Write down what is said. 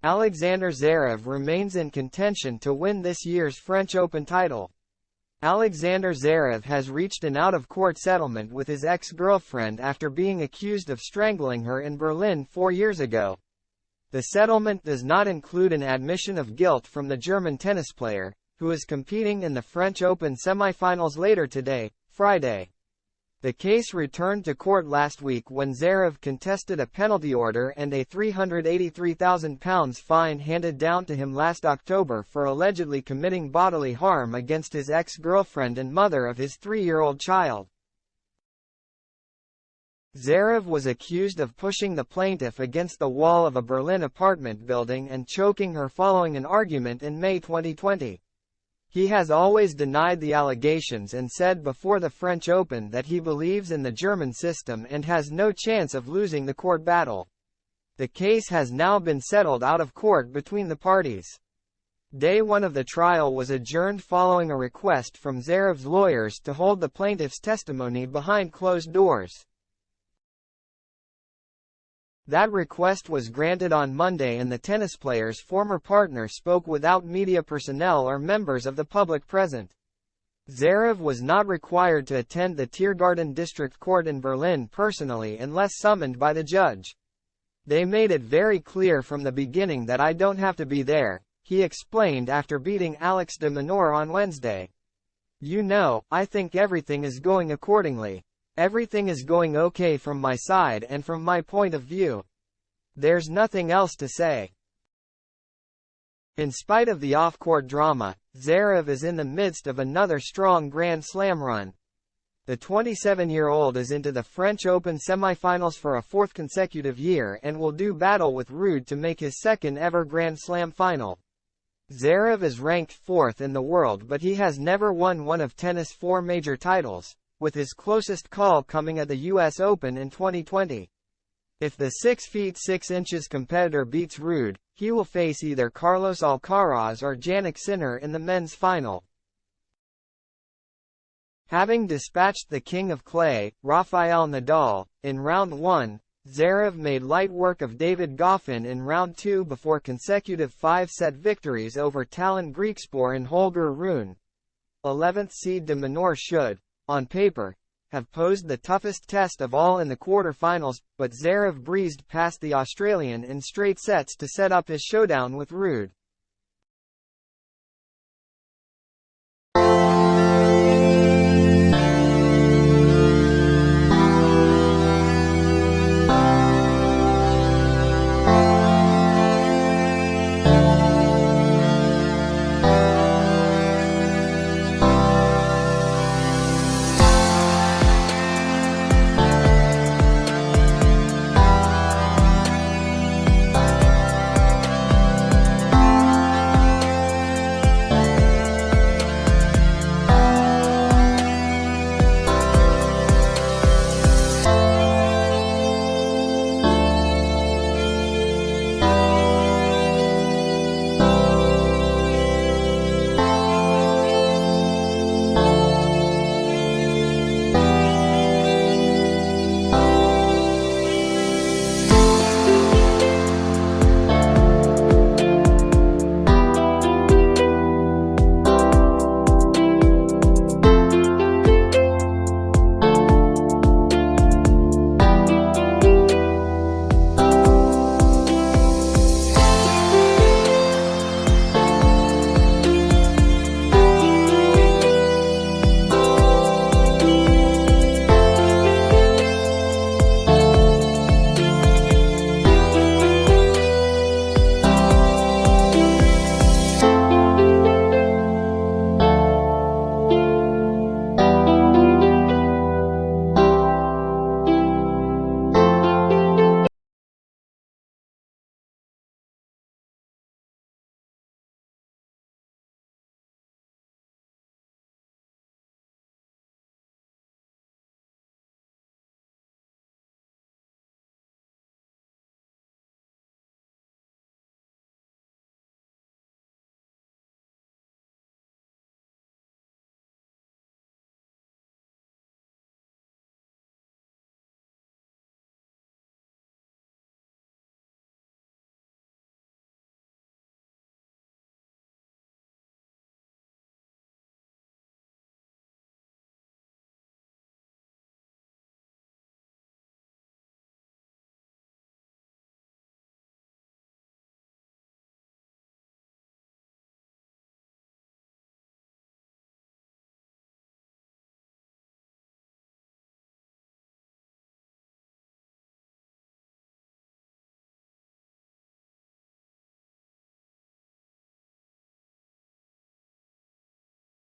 Alexander Zverev remains in contention to win this year's French Open title. Alexander Zverev has reached an out-of-court settlement with his ex-girlfriend after being accused of strangling her in Berlin 4 years ago. The settlement does not include an admission of guilt from the German tennis player, who is competing in the French Open semifinals later today, Friday. The case returned to court last week when Zverev contested a penalty order and a £383,000 fine handed down to him last October for allegedly committing bodily harm against his ex-girlfriend and mother of his 3-year-old child. Zverev was accused of pushing the plaintiff against the wall of a Berlin apartment building and choking her following an argument in May 2020. He has always denied the allegations and said before the French Open that he believes in the German system and has no chance of losing the court battle. The case has now been settled out of court between the parties. Day 1 of the trial was adjourned following a request from Zverev's lawyers to hold the plaintiff's testimony behind closed doors. That request was granted on Monday, and the tennis player's former partner spoke without media personnel or members of the public present. Zverev was not required to attend the Tiergarten District Court in Berlin personally unless summoned by the judge. "They made it very clear from the beginning that I don't have to be there," he explained after beating Alex de Minaur on Wednesday. "You know, I think everything is going accordingly. Everything is going okay from my side and from my point of view. There's nothing else to say." In spite of the off-court drama, Zverev is in the midst of another strong Grand Slam run. The 27-year-old is into the French Open semifinals for a 4th consecutive year and will do battle with Ruud to make his 2nd ever Grand Slam final. Zverev is ranked 4th in the world, but he has never won one of tennis' 4 major titles, with his closest call coming at the US Open in 2020. If the 6 feet 6 inches competitor beats Ruud, he will face either Carlos Alcaraz or Jannik Sinner in the men's final. Having dispatched the King of Clay, Rafael Nadal, in round 1, Zverev made light work of David Goffin in round 2 before consecutive 5-set victories over Talon Griekspoor and Holger Rune. 11th seed de Minaur should, on paper, have posed the toughest test of all in the quarter-finals, but Zverev breezed past the Australian in straight sets to set up his showdown with Ruud.